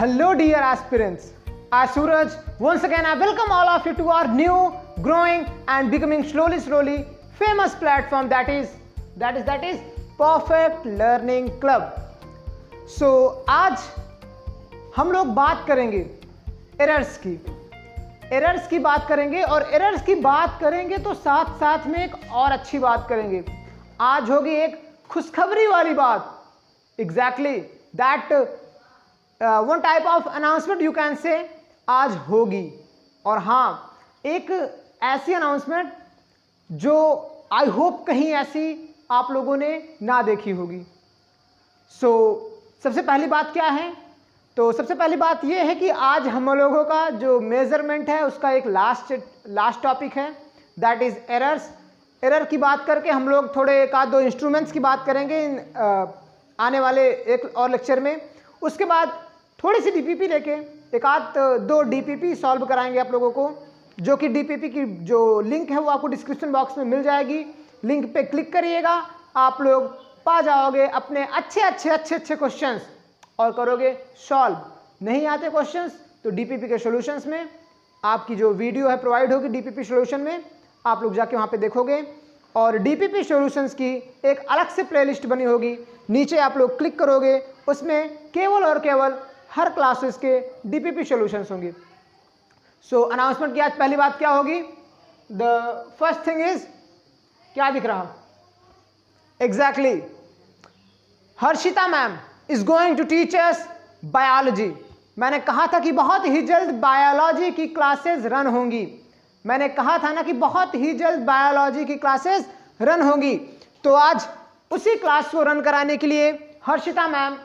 Hello dear aspirants, I Suraj once again I welcome all of you to our new, growing and becoming slowly famous platform that is Perfect Learning Club. So आज हम लोग बात करेंगे errors की बात करेंगे और errors की बात करेंगे तो साथ साथ में एक और अच्छी बात करेंगे। आज होगी एक खुशखबरी वाली बात। Exactly that one type of announcement you can say आज होगी। और हाँ, एक ऐसी अनाउंसमेंट जो आई होप कहीं ऐसी आप लोगों ने ना देखी होगी। सबसे पहली बात क्या है? तो सबसे पहली बात यह है कि आज हम लोगों का जो मेजरमेंट है उसका एक लास्ट टॉपिक है, दैट इज एरर्स। एरर की बात करके हम लोग थोड़े एक आध दो इंस्ट्रूमेंट्स की बात करेंगे आने वाले एक और लेक्चर में। उसके बाद थोड़ी सी डीपीपी लेके एक आध दो डीपीपी सॉल्व कराएंगे आप लोगों को, जो कि डीपीपी की जो लिंक है वो आपको डिस्क्रिप्शन बॉक्स में मिल जाएगी। लिंक पे क्लिक करिएगा, आप लोग पा जाओगे अपने अच्छे क्वेश्चंस और करोगे सॉल्व। नहीं आते क्वेश्चंस तो डीपीपी के सॉल्यूशंस में आपकी जो वीडियो है प्रोवाइड होगी डीपीपी सॉल्यूशन में, आप लोग जाके वहाँ पे देखोगे। और डीपीपी सॉल्यूशंस की एक अलग से प्लेलिस्ट बनी होगी, नीचे आप लोग क्लिक करोगे, उसमें केवल और केवल हर क्लासेस के डीपीपी सॉल्यूशंस होंगे। अनाउंसमेंट की आज पहली बात क्या होगी? द फर्स्ट थिंग इज, क्या दिख रहा? Exactly, Harshita ma'am is going to teach us biology. मैंने कहा था कि बहुत ही जल्द बायोलॉजी की क्लासेस रन होंगी। मैंने कहा था ना कि बहुत ही जल्द बायोलॉजी की क्लासेस रन होंगी। तो आज उसी क्लास को रन कराने के लिए Harshita ma'am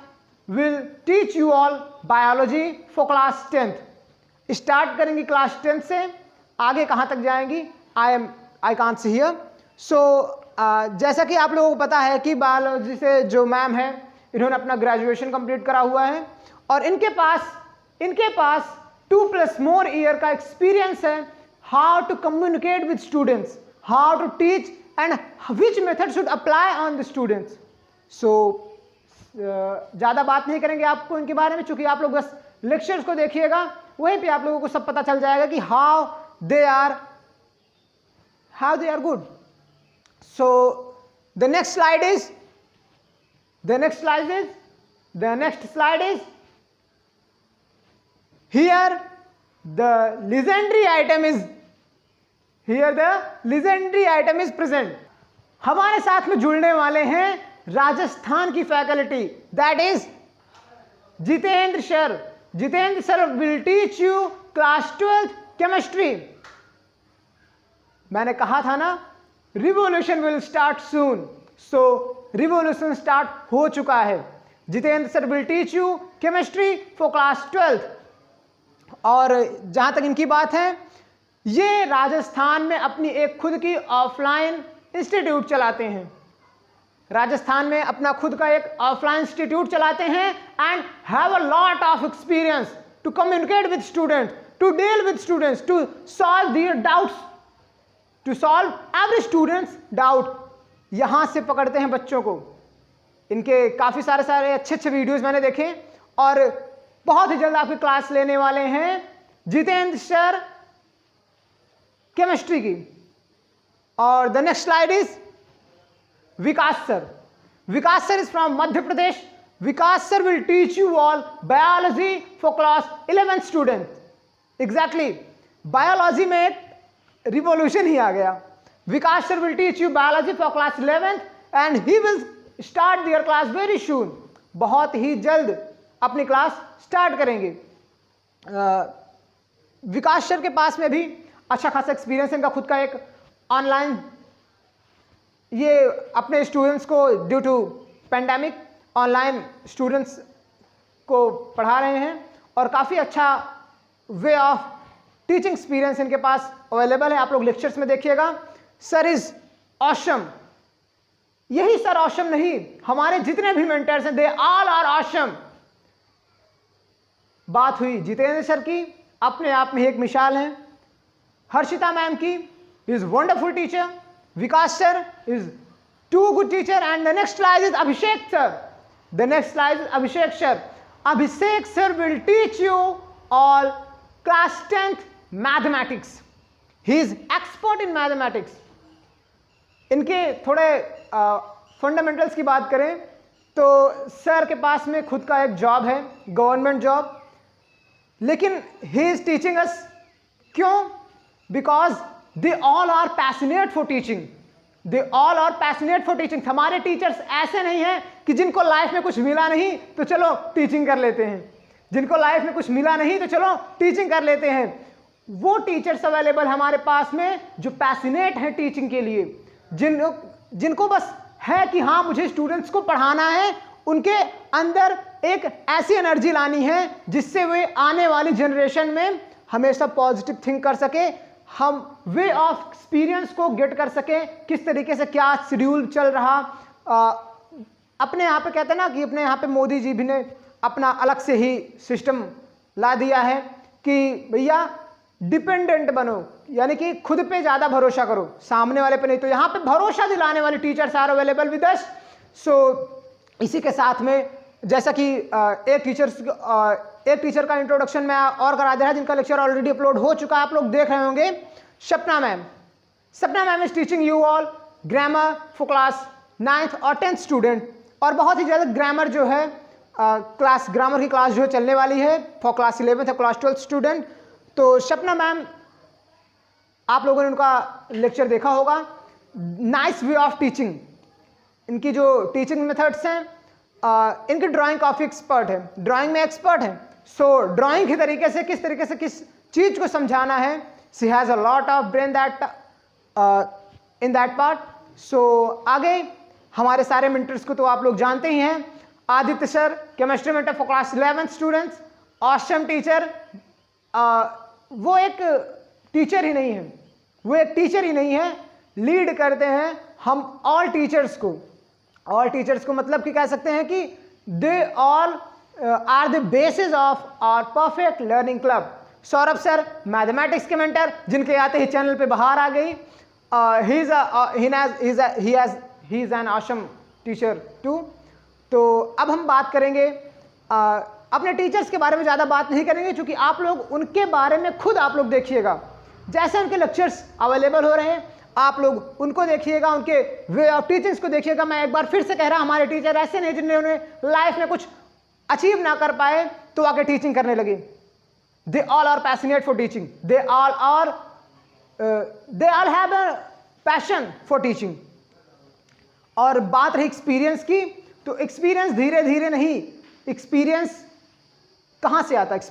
will teach you all biology for class 10th। Start करेंगी क्लास 10 से, आगे कहाँ तक जाएंगी आई कांट सी हियर। जैसा कि आप लोगों को पता है कि बायोलॉजी से जो मैम है इन्होंने अपना ग्रेजुएशन कंप्लीट करा हुआ है और इनके पास 2+ मोर ईयर का एक्सपीरियंस है how to communicate with students, how to teach and which method should apply on the students. ज़्यादा बात नहीं करेंगे आपको इनके बारे में, चूंकि आप लोग बस लेक्चर्स को देखिएगा, वहीं पे आप लोगों को सब पता चल जाएगा कि how they are good. The next slide is here the legendary item is present। हमारे साथ में जुड़ने वाले हैं राजस्थान की faculty, that is Jitendra sir. Jitendra sir will teach you class 12th chemistry. मैंने कहा था ना revolution will start soon, revolution start हो चुका है। Jitendra sir will teach you chemistry for class 12th। और जहां तक इनकी बात है, ये राजस्थान में अपनी एक खुद की ऑफलाइन इंस्टीट्यूट चलाते हैं। राजस्थान में अपना खुद का एक ऑफलाइन इंस्टीट्यूट चलाते हैं and have a lot of experience to communicate with students, to deal with students, to solve their doubts, to solve every students doubt. यहां से पकड़ते हैं बच्चों को। इनके काफी सारे अच्छे वीडियोस मैंने देखे और बहुत ही जल्द आपकी क्लास लेने वाले हैं जितेंद्र सर केमिस्ट्री की। और the next slide is Vikas sir. Vikas sir is from Madhya Pradesh. Vikas sir will teach you all biology for class 11 student. Exactly, biology में एक रिवॉल्यूशन ही आ गया। Vikas sir will teach you biology for class 11th and he will start their class very soon. बहुत ही जल्द अपनी class start करेंगे। विकास सर के पास में भी अच्छा खासा एक्सपीरियंस है। इनका खुद का एक ऑनलाइन, ये अपने स्टूडेंट्स को due to pandemic online students को पढ़ा रहे हैं और काफ़ी अच्छा वे ऑफ टीचिंग एक्सपीरियंस इनके पास अवेलेबल है। आप लोग लेक्चर्स में देखिएगा। Sir is awesome. यही सर ऑसम नहीं, हमारे जितने भी मेंटर्स हैं दे ऑल आर ऑसम। बात हुई जितेंद्र सर की, अपने आप में एक मिसाल है। हर्षिता मैम की, is wonderful teacher. Vikas sir is too good teacher and the next slide is Abhishek sir. Abhishek sir will teach you all class 10th mathematics. He is expert in mathematics. इनके थोड़े फंडामेंटल्स की बात करें तो सर के पास में खुद का एक जॉब है, गवर्नमेंट जॉब, लेकिन ही इज टीचिंग अस. क्यों? Because they all are passionate for teaching. They all are passionate for teaching. हमारे टीचर्स ऐसे नहीं हैं कि जिनको लाइफ में कुछ मिला नहीं तो चलो टीचिंग कर लेते हैं, जिनको लाइफ में कुछ मिला नहीं तो चलो टीचिंग कर लेते हैं. वो टीचर्स अवेलेबल हमारे पास में जो पैशनेट हैं टीचिंग के लिए, जिनको बस है कि हाँ मुझे स्टूडेंट्स को पढ़ाना है, उनके अंदर एक ऐसी एनर्जी लानी है जिससे वे आने वाली जनरेशन में हमेशा पॉजिटिव थिंक कर सके, हम वे ऑफ एक्सपीरियंस को गेट कर सके, किस तरीके से क्या शेड्यूल चल रहा. अपने यहाँ पे कहते हैं ना कि अपने यहाँ पे मोदी जी भी ने अपना अलग से ही सिस्टम ला दिया है कि भैया डिपेंडेंट बनो, यानी कि खुद पे ज़्यादा भरोसा करो, सामने वाले पे नहीं. तो यहाँ पे भरोसा दिलाने वाले teachers are available with us. So इसी के साथ में जैसा कि एक टीचर का इंट्रोडक्शन मैं और करा दे रहा, जिनका लेक्चर ऑलरेडी अपलोड हो चुका है, आप लोग देख रहे होंगे. सपना मैम. सपना ma'am is teaching you all grammar for class 9th और 10th स्टूडेंट. और बहुत ही ज़्यादा ग्रामर जो है ग्रामर की क्लास जो चलने वाली है फॉर क्लास 11th और क्लास 12th स्टूडेंट. तो सपना मैम, आप लोगों ने उनका लेक्चर देखा होगा. Nice way of teaching. इनकी जो टीचिंग मेथड्स हैं, इनकी ड्राइंग काफ़ी एक्सपर्ट है, ड्राइंग में एक्सपर्ट है. सो ड्राइंग के तरीके से किस चीज़ को समझाना है, she has a lot of brain that in that part. So आगे हमारे सारे मेंटर्स को तो आप लोग जानते ही हैं. Aditya sir, chemistry mentor for class 11th students, awesome teacher. वो एक टीचर ही नहीं है, वो एक टीचर ही नहीं है, लीड करते हैं हम ऑल टीचर्स को. ऑल टीचर्स को मतलब कि कह सकते हैं कि they all are the basis of our perfect learning club. Saurabh sir, mathematics के मेंटर, जिनके आते ही चैनल पे बाहर आ गई. He is an awesome teacher too. तो अब हम बात करेंगे अपने टीचर्स के बारे में. ज़्यादा बात नहीं करेंगे क्योंकि आप लोग उनके बारे में खुद आप लोग देखिएगा, जैसे उनके लेक्चर्स अवेलेबल हो रहे हैं आप लोग उनको देखिएगा, उनके वे ऑफ टीचिंग्स को देखिएगा. मैं एक बार फिर से कह रहा, हमारे टीचर ऐसे नहीं जिन्होंने लाइफ में कुछ अचीव ना कर पाए तो आके टीचिंग करने लगे. They all are passionate for teaching. They all have a passion for teaching. और बात रही एक्सपीरियंस की, तो एक्सपीरियंस धीरे धीरे नहीं, एक्सपीरियंस कहाँ से आता है?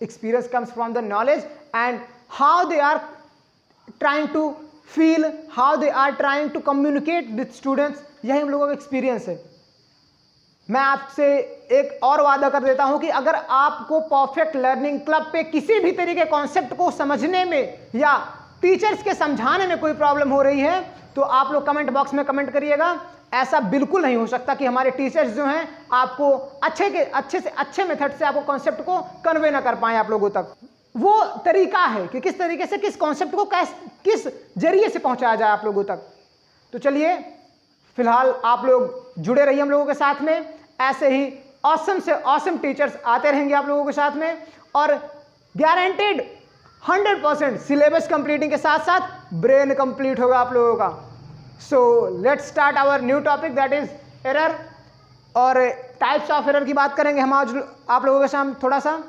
Experience comes from the knowledge and how they are trying to feel, how they are trying to communicate with students. यही हम लोगों का एक्सपीरियंस है. मैं आपसे एक और वादा कर देता हूं कि अगर आपको परफेक्ट लर्निंग क्लब पे किसी भी तरीके कॉन्सेप्ट को समझने में या टीचर्स के समझाने में कोई प्रॉब्लम हो रही है तो आप लोग कमेंट बॉक्स में कमेंट करिएगा. ऐसा बिल्कुल नहीं हो सकता कि हमारे टीचर्स जो हैं आपको अच्छे से अच्छे मेथड से आपको कॉन्सेप्ट को कन्वे ना कर पाए आप लोगों तक. वो तरीका है कि किस तरीके से किस कॉन्सेप्ट को किस जरिए से पहुंचाया जाए आप लोगों तक. तो चलिए फिलहाल आप लोग जुड़े रहिए हम लोगों के साथ में. ऐसे ही ऑसम से ऑसम टीचर्स आते रहेंगे आप लोगों के साथ में, और गारंटेड 100% सिलेबस कंप्लीटिंग के साथ साथ ब्रेन कंप्लीट होगा आप लोगों का. So let's start our new topic that is error. और टाइप्स ऑफ एरर की बात करेंगे हम आज आप लोगों के सामने थोड़ा सा.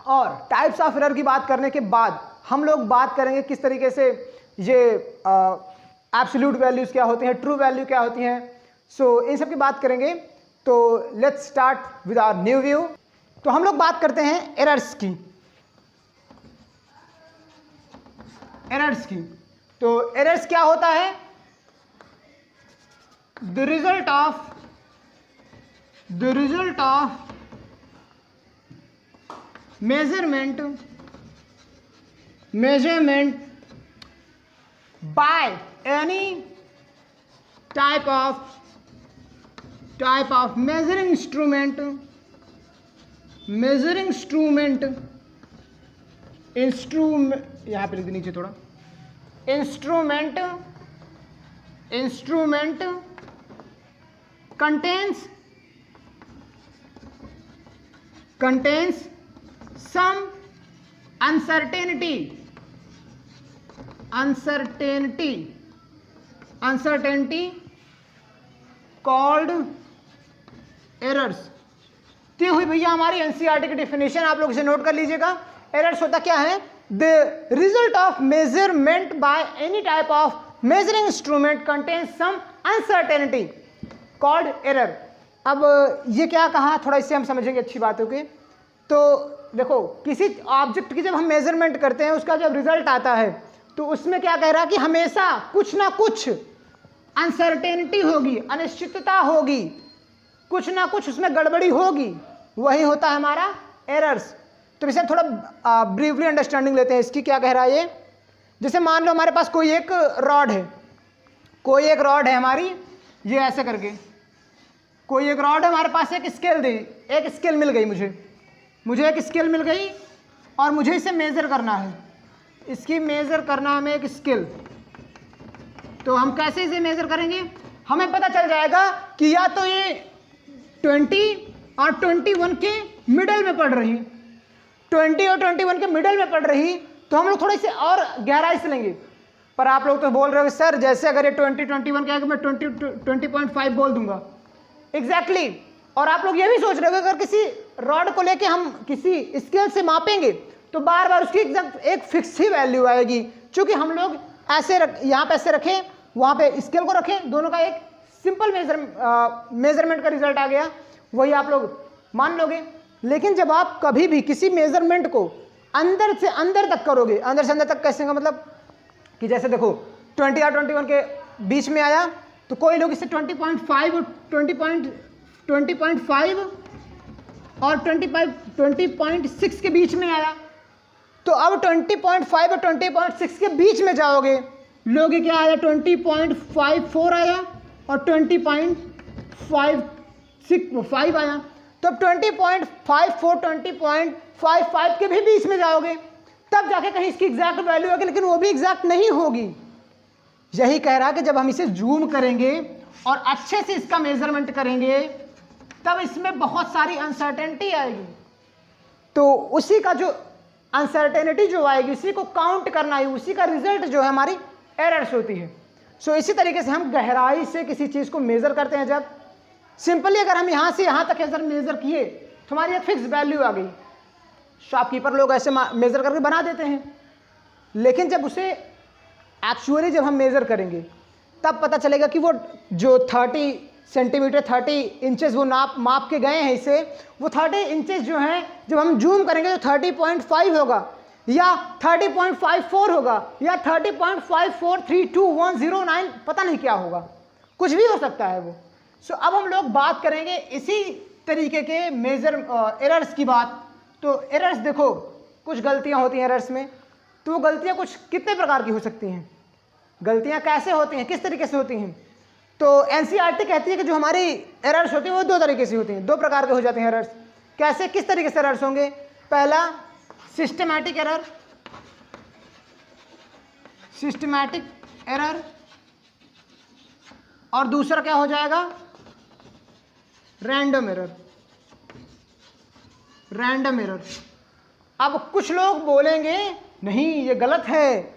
और टाइप्स ऑफ एरर की बात करने के बाद हम लोग बात करेंगे किस तरीके से ये एब्सोल्यूट वैल्यूज क्या होती हैं, ट्रू वैल्यू क्या होती हैं. सो इन सब की बात करेंगे. तो let's start with our new view. तो हम लोग बात करते हैं एरर्स की. तो एरर्स क्या होता है? The result of measurement by any type of measuring instrument यहाँ पे लिख नीचे थोड़ा. instrument contains contains some uncertainty called errors। तो हुई भैया हमारी एनसीईआरटी की डेफिनेशन, आप लोग इसे नोट कर लीजिएगा। एरर्स होता क्या है? The result of measurement by any type of measuring instrument contains some uncertainty called error. अब ये क्या कहा, थोड़ा इससे हम समझेंगे अच्छी बातों की। तो देखो, किसी ऑब्जेक्ट की जब हम मेजरमेंट करते हैं, उसका जब रिजल्ट आता है तो उसमें क्या कह रहा है कि हमेशा कुछ ना कुछ अनसर्टेनिटी होगी, अनिश्चितता होगी, कुछ ना कुछ उसमें गड़बड़ी होगी, वही होता है हमारा एरर्स। तो इसे थोड़ा ब्रीफली अंडरस्टैंडिंग लेते हैं इसकी। क्या कह रहा है ये? जैसे मान लो हमारे पास कोई एक रॉड है हमारी, ये ऐसे करके कोई एक रॉड है हमारे पास, एक स्केल मिल गई मुझे एक स्केल मिल गई और मुझे इसे मेज़र करना है, इसकी मेज़र करना है हमें एक स्केल। तो हम कैसे इसे मेज़र करेंगे? हमें पता चल जाएगा कि या तो ये 20 और 21 के मिडल में पड़ रही, 20 और 21 के मिडल में पड़ रही, तो हम लोग थोड़ी सी और गहराई से लेंगे। पर आप लोग तो बोल रहे हो सर, जैसे अगर ये 20-21 कहेगा मैं 20.5 बोल दूंगा। एग्जैक्टली। और आप लोग ये भी सोच रहे हो अगर किसी रॉड को लेके हम किसी स्केल से मापेंगे तो बार बार उसकी एक फिक्स ही वैल्यू आएगी। क्योंकि हम लोग ऐसे यहाँ पे ऐसे रखें, वहाँ पे स्केल को रखें, दोनों का एक सिंपल मेजरमेंट का रिजल्ट आ गया, वही आप लोग मान लोगे। लेकिन जब आप कभी भी किसी मेजरमेंट को अंदर से अंदर तक करोगे, अंदर से अंदर तक कैसे, मतलब कि जैसे देखो 20 और 21 के बीच में आया, तो कोई लोग इसे 20.5 और 20.6 के बीच में आया, तो अब 20.5 और 20.6 के बीच में जाओगे, लोग क्या आया 20.54 आया और 20.55 आया। तो अब 20.54 20.55 के भी बीच में जाओगे, तब जाके कहीं इसकी एग्जैक्ट वैल्यू होगी, लेकिन वो भी एग्जैक्ट नहीं होगी। यही कह रहा है कि जब हम इसे जूम करेंगे और अच्छे से इसका मेजरमेंट करेंगे, तब इसमें बहुत सारी अनसर्टेनिटी आएगी। तो उसी का जो अनसर्टेनिटी जो आएगी, उसी को काउंट करना है, उसी का रिजल्ट जो है हमारी एरर्स होती है। सो इसी तरीके से हम गहराई से किसी चीज़ को मेज़र करते हैं। जब सिंपली अगर हम यहाँ से यहाँ तक अगर मेज़र किए तो हमारी एक फिक्स वैल्यू आ गई। शॉपकीपर लोग ऐसे मेज़र करके बना देते हैं, लेकिन जब उसे एक्चुअली जब हम मेज़र करेंगे तब पता चलेगा कि वो जो 30 सेंटीमीटर 30 इंचेस वो माप के गए हैं इसे, वो 30 इंचेस जो हैं जब हम जूम करेंगे तो 30.5 होगा या 30.54 होगा या 30.54321009, पता नहीं क्या होगा, कुछ भी हो सकता है वो। सो अब हम लोग बात करेंगे इसी तरीके के एरर्स की बात। तो एरर्स देखो, कुछ गलतियां होती हैं एरर्स में। तो वो गलतियां कुछ कितने प्रकार की हो सकती हैं, गलतियां कैसे होती हैं, किस तरीके से होती हैं? तो एनसीईआरटी कहती है कि जो हमारी एरर्स होती हैं वो दो तरीके से होती हैं, दो प्रकार के हो जाते हैं एरर्स। कैसे, किस तरीके से एरर्स होंगे? पहला सिस्टमैटिक एरर और दूसरा क्या हो जाएगा? Random error. अब कुछ लोग बोलेंगे नहीं ये गलत है,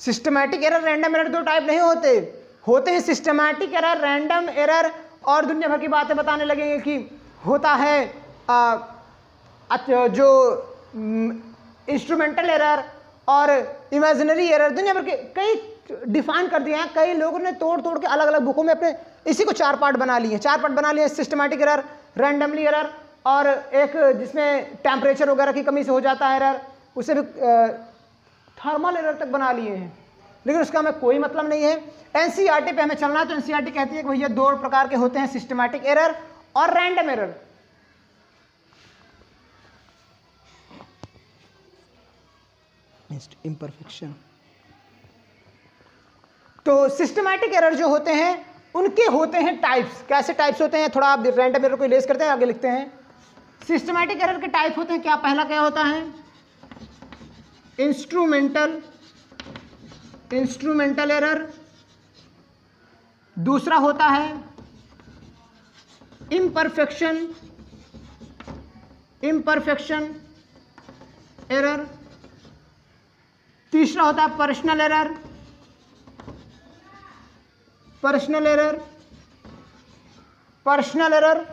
सिस्टमैटिक एरर रैंडम एरर दो टाइप नहीं होते हैं सिस्टमैटिक एरर, रैंडम एरर, और दुनिया भर की बातें बताने लगेंगे कि होता है जो इंस्ट्रूमेंटल एरर और इमेजिनरी एरर, दुनिया भर के कई डिफाइन कर दिए हैं। कई लोगों ने तोड़ के अलग अलग बुकों में अपने इसी को चार पार्ट बना लिए, सिस्टमैटिक एरर, रैंडमली एरर, और एक जिसमें टेम्परेचर वगैरह की कमी से हो जाता है एरर, उसे भी थर्मल एरर तक बना लिए हैं। लेकिन उसका हमें कोई मतलब नहीं है। एनसीईआरटी पे हमें चलना है, तो एनसीईआरटी कहती है कि भैया दो प्रकार के होते हैं, सिस्टमैटिक एरर और रैंडम एरर। इम्परफेक्शन। तो सिस्टमैटिक एरर जो होते हैं उनके होते हैं टाइप्स। कैसे टाइप्स होते हैं, थोड़ा आप रैंडम एरर को इरेज करते हैं, आगे लिखते हैं। सिस्टमैटिक एरर के टाइप होते हैं क्या? पहला क्या होता है? Instrumental error. दूसरा होता है इम्परफेक्शन इम्परफेक्शन एरर, तीसरा होता है personal error, personal error, personal error,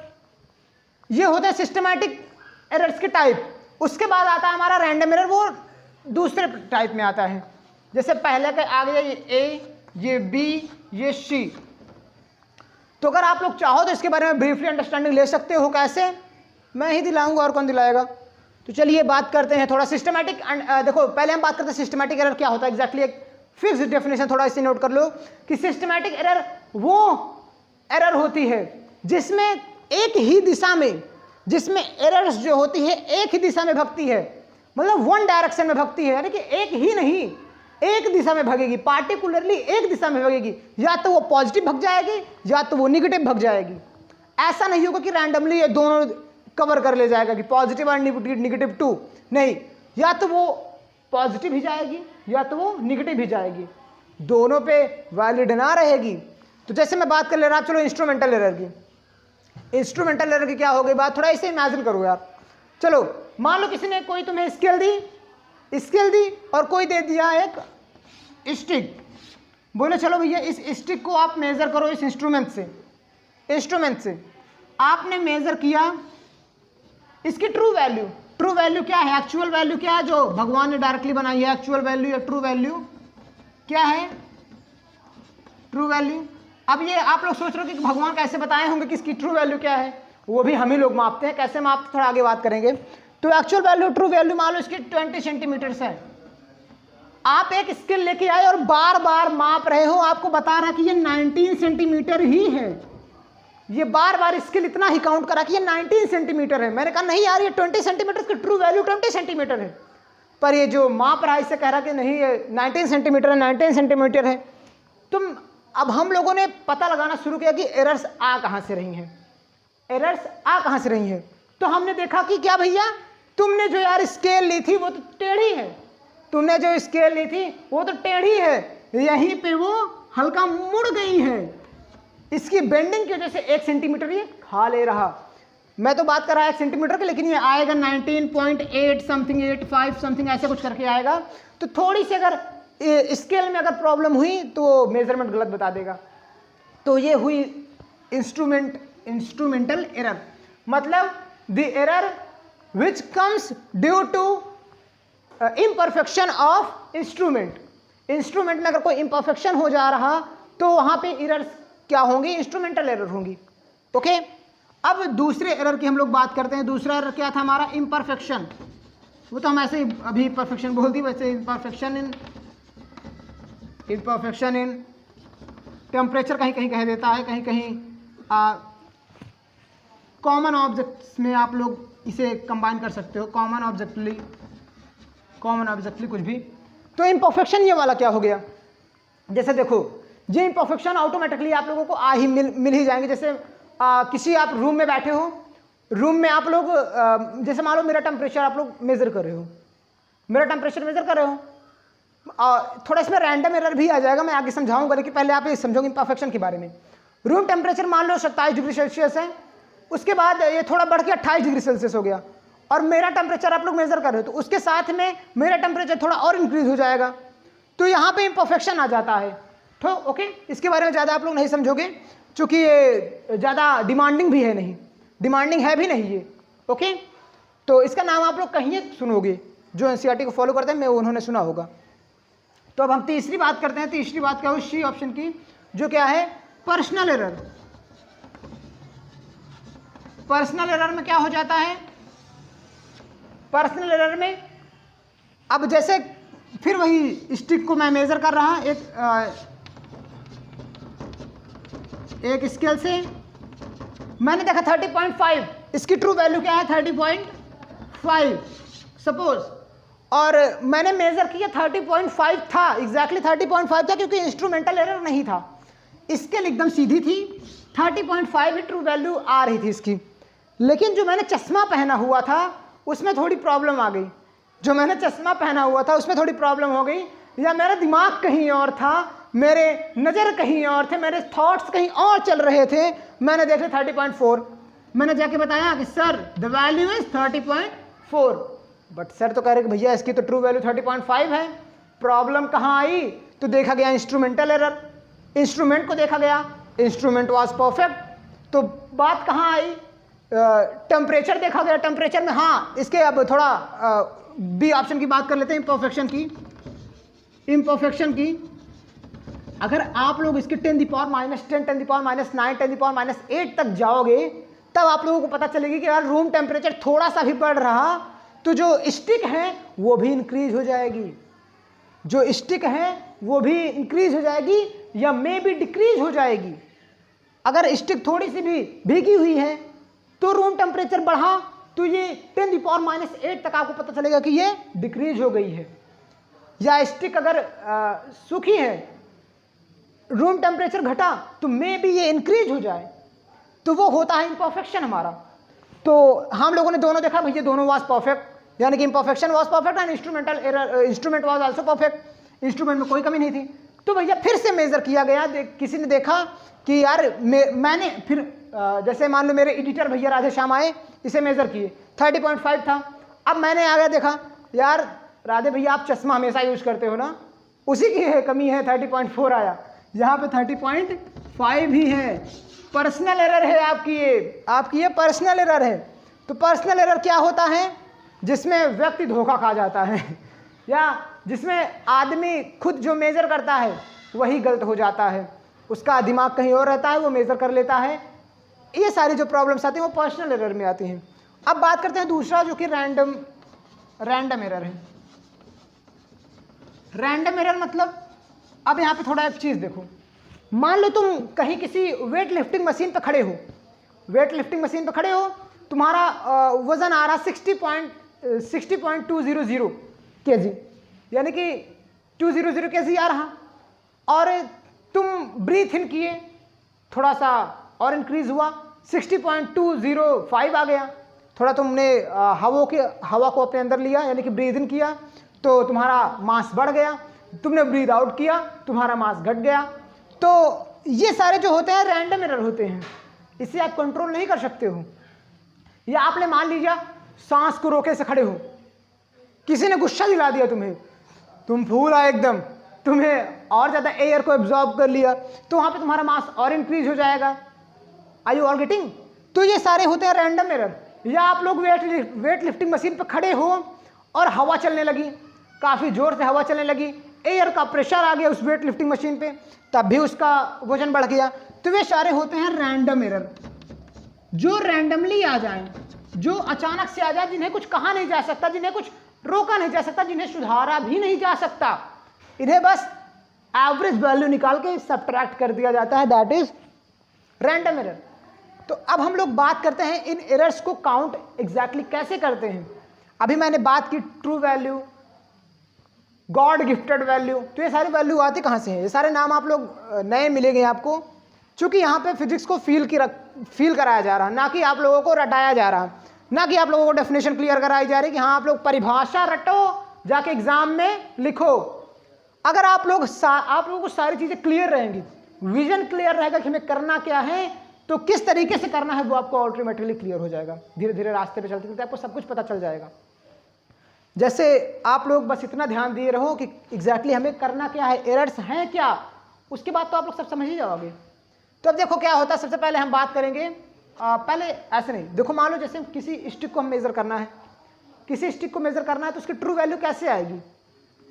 ये होता है सिस्टमैटिक एरर्स के टाइप। उसके बाद आता है हमारा रैंडम एरर, वो दूसरे टाइप में आता है। जैसे पहले का आ गया ये ए, ये बी, ये सी। तो अगर आप लोग चाहो तो इसके बारे में ब्रीफली अंडरस्टैंडिंग ले सकते हो। कैसे? मैं ही दिलाऊंगा, और कौन दिलाएगा। तो चलिए बात करते हैं थोड़ा सिस्टमैटिक। देखो पहले हम बात करते हैं सिस्टमैटिक एरर क्या होता है एग्जैक्टली। एक फिक्स डेफिनेशन थोड़ा इसे नोट कर लो कि सिस्टमैटिक एरर वो एरर होती है जिसमें एक ही दिशा में, जिसमें एरर्स जो होती है एक ही दिशा में भगती है, मतलब वन डायरेक्शन में भगती है, यानी कि एक ही नहीं, एक दिशा में भगेगी, पार्टिकुलरली एक दिशा में भगेगी। या तो वो पॉजिटिव भग जाएगी या तो वो निगेटिव भग जाएगी। ऐसा नहीं होगा कि रैंडमली ये दोनों कवर कर ले जाएगा कि पॉजिटिव और निगेटिव टू, नहीं, या तो वो पॉजिटिव ही जाएगी या तो वो निगेटिव ही जाएगी, दोनों पे वैलिड ना रहेगी। तो जैसे मैं बात कर ले रहा हूँ, चलो इंस्ट्रूमेंटल एरर की। इंस्ट्रूमेंटल एरर की क्या हो गई बात, थोड़ा इसे इमेजिन करो यार। चलो मान लो किसी ने कोई तुम्हें स्केल दी और कोई दे दिया एक स्टिक, बोले चलो भैया इस स्टिक को आप मेजर करो इस इंस्ट्रूमेंट से। आपने मेजर किया इसकी ट्रू वैल्यू क्या है, एक्चुअल वैल्यू क्या है जो भगवान ने डायरेक्टली बनाई है, एक्चुअल वैल्यू या ट्रू वैल्यू क्या है, ट्रू वैल्यू। अब ये आप लोग सोच रहे हो कि भगवान कैसे बताए होंगे कि इसकी ट्रू वैल्यू क्या है, वो भी हम ही लोग मापते हैं। कैसे मापते थोड़ा आगे बात करेंगे। तो एक्चुअल वैल्यू ट्रू वैल्यू मान लो इसकी 20 सेंटीमीटर है। आप एक स्केल लेके आए और बार बार माप रहे हो, आपको बता रहा कि ये 19 सेंटीमीटर ही है, ये बार बार स्केल इतना ही काउंट करा कि ये 19 सेंटीमीटर है। मैंने कहा नहीं यार ये 20 सेंटीमीटर की ट्रू वैल्यू 20 सेंटीमीटर है, पर ये जो माप रहा है इससे कह रहा कि नहीं ये 19 सेंटीमीटर है, 19 सेंटीमीटर है। तुम अब हम लोगों ने पता लगाना शुरू किया कि एरर्स आ कहाँ से रही हैं, तो हमने देखा कि क्या भैया तुमने जो यार स्केल ली थी वो तो टेढ़ी है, यहीं पे वो हल्का मुड़ गई है, इसकी बेंडिंग की वजह से 1 सेंटीमीटर ये खा ले रहा। मैं तो बात कर रहा है 1 सेंटीमीटर की, लेकिन ये आएगा 19.8 समथिंग 85 समथिंग ऐसे कुछ करके आएगा। तो थोड़ी सी अगर स्केल में अगर प्रॉब्लम हुई तो मेजरमेंट गलत बता देगा। तो ये हुई इंस्ट्रूमेंटल एरर, मतलब the error which comes due to imperfection of instrument में अगर कोई इम्परफेक्शन हो जा रहा तो वहां पे एरर्स क्या होंगी, इंस्ट्रूमेंटल एरर होंगी। ओके, अब दूसरे एरर की हम लोग बात करते हैं। दूसरा एरर क्या था हमारा, इम्परफेक्शन। वो तो हम ऐसे ही अभी परफेक्शन बोल दी, वैसे इम्परफेक्शन इन टेम्परेचर कहीं कहीं कह देता है, कहीं कहीं कॉमन ऑब्जेक्ट्स में आप लोग इसे कंबाइन कर सकते हो, कॉमन ऑब्जेक्टली कुछ भी। तो इम्परफेक्शन ये वाला क्या हो गया, जैसे देखो ये इम्परफेक्शन ऑटोमेटिकली आप लोगों को मिल ही जाएंगे। जैसे किसी आप रूम में बैठे हो, रूम में आप लोग जैसे मान लो मेरा टेम्परेचर आप लोग मेजर कर रहे हो, थोड़ा इसमें रैंडम एरर भी आ जाएगा, मैं आगे समझाऊंगा, लेकिन पहले आप ये समझोगे इम्परफेक्शन के बारे में। रूम टेम्परेचर मान लो 27 डिग्री सेल्सियस है, उसके बाद ये थोड़ा बढ़ के 28 डिग्री सेल्सियस हो गया, और मेरा टेम्परेचर आप लोग मेजर कर रहे हो, तो उसके साथ में मेरा टेम्परेचर थोड़ा और इंक्रीज हो जाएगा, तो यहाँ पे इम्परफेक्शन आ जाता है। तो ओके, इसके बारे में ज़्यादा आप लोग नहीं समझोगे, चूँकि ये ज़्यादा डिमांडिंग भी है भी नहीं ये। ओके, तो इसका नाम आप लोग कहीं सुनोगे, जो एनसीईआरटी को फॉलो करते हैं, मैं उन्होंने सुना होगा। तो अब हम तीसरी बात करते हैं। तीसरी बात क्या हो, सी ऑप्शन की, जो क्या है, पर्सनल एरर। पर्सनल एरर में क्या हो जाता है, पर्सनल एरर में अब जैसे फिर वही स्टिक को मैं मेजर कर रहा एक स्केल से, मैंने देखा 30.5, इसकी ट्रू वैल्यू क्या है 30.5 सपोज, और मैंने मेजर किया 30.5 था, एग्जैक्टली 30.5 था, क्योंकि इंस्ट्रूमेंटल एरर नहीं था, स्केल एकदम सीधी थी, 30.5 ही ट्रू वैल्यू आ रही थी इसकी। लेकिन जो मैंने चश्मा पहना हुआ था उसमें थोड़ी प्रॉब्लम आ गई, थोड़ी प्रॉब्लम हो गई, या मेरा दिमाग कहीं और था, मेरे नज़र कहीं और थे, मेरे थॉट्स कहीं और चल रहे थे, मैंने देखे 30.4, मैंने जाके बताया कि sir the value is 30.4, but sir तो कह रहे कि भैया इसकी तो ट्रू वैल्यू 30.5 है। प्रॉब्लम कहाँ आई? तो देखा गया इंस्ट्रूमेंटल एरर, इंस्ट्रूमेंट को देखा गया, इंस्ट्रूमेंट वाज परफेक्ट। तो बात कहाँ आई? टेम्परेचर देखा गया, टेम्परेचर में हाँ इसके अब थोड़ा बी ऑप्शन की बात कर लेते हैं, इम्परफेक्शन की। इम्परफेक्शन की अगर आप लोग इसके 10 की पावर -10, 10 की पावर -9, 10 की पावर -8 तक जाओगे तब आप लोगों को पता चलेगी कि यार रूम टेम्परेचर थोड़ा सा भी बढ़ रहा तो जो स्टिक है वो भी इंक्रीज हो जाएगी, जो स्टिक है वो भी इंक्रीज हो जाएगी या मे भी डिक्रीज हो जाएगी। अगर स्टिक थोड़ी सी भी भीगी हुई है तो रूम टेम्परेचर बढ़ा तो ये 10 की पावर -8 तक आपको पता चलेगा कि ये डिक्रीज हो गई है। या स्टिक अगर सूखी है, रूम टेम्परेचर घटा तो मे भी ये इंक्रीज हो जाए, तो वो होता है इम्परफेक्शन हमारा। तो हम लोगों ने दोनों देखा भैया दोनों वाज परफेक्ट, यानी कि imperfection was perfect and instrumental error, instrument was also perfect, instrument में कोई कमी नहीं थी। तो भैया फिर से मेजर किया गया, किसी ने देखा कि यार मैंने फिर जैसे मान लो मेरे एडिटर भैया राधे श्याम आए, इसे मेजर किए 30.5 था। अब मैंने आ गया देखा यार राधे भैया आप चश्मा हमेशा यूज करते हो ना, उसी की है कमी है 30.4 आया, यहाँ पे 30.5 ही है। पर्सनल एरर है आपकी ये पर्सनल एरर है। तो पर्सनल एरर क्या होता है? जिसमें व्यक्ति धोखा खा जाता है या जिसमें आदमी खुद जो मेजर करता है वही गलत हो जाता है, उसका दिमाग कहीं और रहता है, वो मेजर कर लेता है। ये सारी जो प्रॉब्लम्स आती हैं वो पर्सनल एरर में आती हैं। अब बात करते हैं दूसरा जो कि रैंडम एरर है। रैंडम एरर मतलब, अब यहाँ पे थोड़ा एक चीज़ देखो, मान लो तुम कहीं किसी वेट लिफ्टिंग मशीन पे खड़े हो, वेट लिफ्टिंग मशीन पे खड़े हो, तुम्हारा वजन आ रहा 60.200 kg, यानी कि 200 kg आ रहा, और तुम ब्रीथ इन किए, थोड़ा सा और इंक्रीज हुआ 60.205 आ गया, थोड़ा तुमने हवा को अपने अंदर लिया यानी कि ब्रीथ इन किया तो तुम्हारा मास बढ़ गया, तुमने ब्रीथ आउट किया तुम्हारा मास घट गया। तो ये सारे जो होते हैं रैंडम एरर होते हैं, इसे आप कंट्रोल नहीं कर सकते हो। या आपने मान लीजिए सांस को रोके से खड़े हो, किसी ने गुस्सा दिला दिया तुम्हें, तुम फूल आए एकदम, तुम्हें और ज़्यादा एयर को एब्जॉर्ब कर लिया, तो वहाँ पे तुम्हारा मास और इंक्रीज हो जाएगा। Are you all getting? तो ये सारे होते हैं रैंडम एरर। या आप लोग वेट लिफ्टिंग मशीन पर खड़े हो और हवा चलने लगी, काफ़ी ज़ोर से हवा चलने लगी, एयर का प्रेशर आ गया उस वेट लिफ्टिंग मशीन पे, तब भी उसका वजन बढ़ गया। तो वे सारे होते हैं रैंडम एरर, जो रैंडमली आ जाए, जो अचानक से आ जाए, जिन्हें कुछ कहा नहीं जा सकता, जिन्हें कुछ रोका नहीं जा सकता, जिन्हें सुधारा भी नहीं जा सकता, इन्हें बस एवरेज वैल्यू निकाल के सब्ट्रैक्ट कर दिया जाता है, दैट इज रैंडम एरर। तो अब हम लोग बात करते हैं इन एरर्स को काउंट एग्जैक्टली कैसे करते हैं। अभी मैंने बात की true value, God gifted value, तो ये सारी वैल्यू आती कहाँ से हैं? ये सारे नाम आप लोग नए मिलेंगे आपको, क्योंकि यहाँ पे फिजिक्स को फील कराया जा रहा है, ना कि आप लोगों को रटाया जा रहा, ना कि आप लोगों को डेफिनेशन क्लियर कराई जा रही कि हाँ आप लोग परिभाषा रटो जाके एग्जाम में लिखो। अगर आप लोगों को सारी चीज़ें क्लियर रहेंगी, विजन क्लियर रहेगा कि हमें करना क्या है, तो किस तरीके से करना है वो आपको ऑटोमेटिकली क्लियर हो जाएगा। धीरे धीरे रास्ते पे चलते चलते आपको सब कुछ पता चल जाएगा। जैसे आप लोग बस इतना ध्यान दिए रहो कि एग्जैक्टली हमें करना क्या है, एरर्स हैं क्या, उसके बाद तो आप लोग सब समझ ही जाओगे। तो अब देखो क्या होता है, सबसे पहले हम बात करेंगे, पहले ऐसे नहीं देखो, मान लो जैसे किसी स्टिक को हम मेज़र करना है, किसी स्टिक को मेज़र करना है तो उसकी ट्रू वैल्यू कैसे आएगी?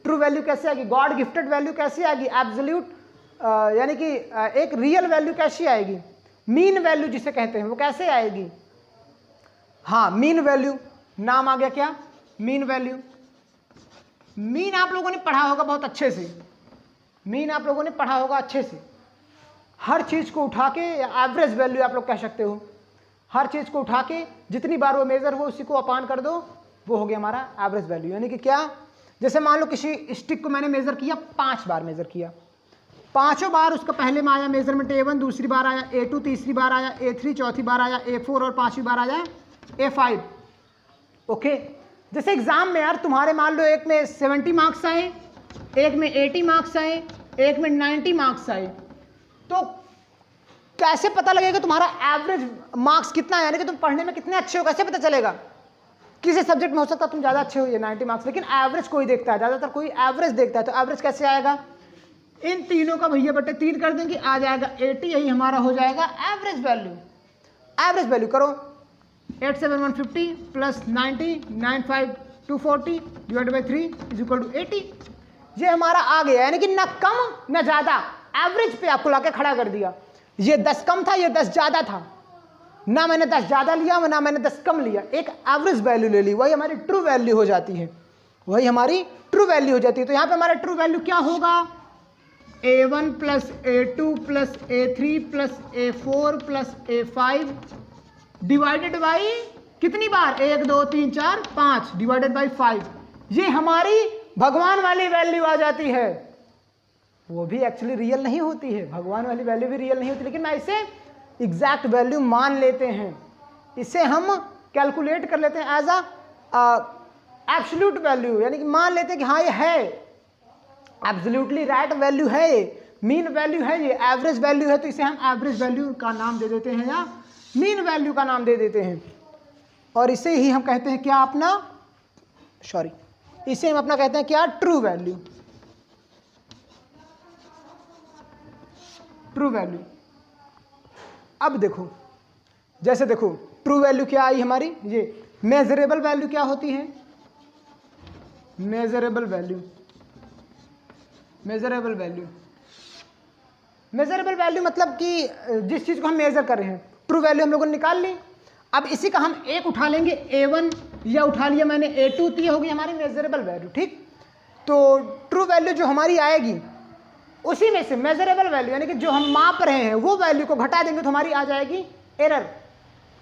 ट्रू वैल्यू कैसे आएगी? गॉड गिफ्टेड वैल्यू कैसे आएगी? एब्सोल्यूट यानी कि एक रियल वैल्यू कैसी आएगी? मीन वैल्यू जिसे कहते हैं वो कैसे आएगी? हाँ, मीन वैल्यू, नाम आ गया क्या? Mean value. मीन आप लोगों ने पढ़ा होगा बहुत अच्छे से, मीन आप लोगों ने पढ़ा होगा अच्छे से। हर चीज़ को उठा के, एवरेज वैल्यू आप लोग कह सकते हो, हर चीज़ को उठा के जितनी बार वो मेज़र हो उसी को अपान कर दो, वो हो गया हमारा एवरेज वैल्यू। यानी कि क्या, जैसे मान लो किसी स्टिक को मैंने मेज़र किया, 5 बार मेज़र किया, पाँचों बार उसका पहले में आया मेजरमेंट A1, दूसरी बार आया A2, तीसरी बार आया A3, चौथी बार आया A4 और पांचवी बार आया A5। ओके, जैसे एग्जाम में यार तुम्हारे मान लो एक में 70 मार्क्स आए, एक में 80 मार्क्स आए, एक में 90 मार्क्स आए, तो कैसे पता लगेगा तुम्हारा एवरेज मार्क्स कितना है, यानी कि तुम पढ़ने में कितने अच्छे हो, कैसे पता चलेगा? किसी सब्जेक्ट में हो सकता है तुम ज़्यादा अच्छे हो, ये 90 मार्क्स, लेकिन एवरेज कोई देखता है, ज़्यादातर कोई एवरेज देखता है। तो एवरेज कैसे आएगा? इन तीनों का भैया बटे 3 कर देंगे, आ जाएगा 80, यही हमारा हो जाएगा एवरेज वैल्यू। एवरेज वैल्यू करो 87150 plus 90 95240 divide by 3 is equal to 80। ये हमारा आ गया, यानी कि ना कम ना ज़्यादा, एवरेज पे आपको लाके खड़ा कर दिया। ये 10 कम था, ये 10 ज़्यादा था, ना मैंने 10 ज़्यादा लिया ना मैंने 10 कम लिया, एक एवरेज वैल्यू ले ली, वही हमारी ट्रू वैल्यू हो जाती है, वही हमारी ट्रू वैल्यू हो जाती है। तो यहाँ पे हमारा ट्रू वैल्यू क्या होगा? A1 plus A2 plus A3 plus A4 plus A5 divided by कितनी बार? 1 2 3 4 5 डिवाइडेड बाई 5। ये हमारी भगवान वाली वैल्यू आ जाती है। वो भी एक्चुअली रियल नहीं होती है, भगवान वाली वैल्यू भी रियल नहीं होती, लेकिन मैं इसे एग्जैक्ट वैल्यू मान लेते हैं, इसे हम कैलकुलेट कर लेते हैं एज अ एब्सोल्यूट वैल्यू, यानी कि मान लेते हैं कि हाँ ये है एब्सोल्युटली राइट वैल्यू है, ये मीन वैल्यू है, ये एवरेज वैल्यू है, तो इसे हम एवरेज वैल्यू का नाम दे देते हैं या मीन वैल्यू का नाम दे देते हैं। और इसे ही हम कहते हैं क्या? अपना इसे हम अपना कहते हैं क्या? True value. True value. अब देखो, जैसे देखो ट्रू वैल्यू क्या आई हमारी, ये मेजरेबल वैल्यू क्या होती है? Measurable value, measurable value, measurable value मतलब कि जिस चीज़ को हम मेजर कर रहे हैं। ट्रू वैल्यू हम लोगों ने निकाल ली, अब इसी का हम एक उठा लेंगे A1 या उठा लिया मैंने A2, तो ये होगी हमारी मेजरेबल वैल्यू। ठीक, तो ट्रू वैल्यू जो हमारी आएगी उसी में से मेजरेबल वैल्यू, यानी कि जो हम माप रहे हैं वो वैल्यू को घटा देंगे तो हमारी आ जाएगी एरर,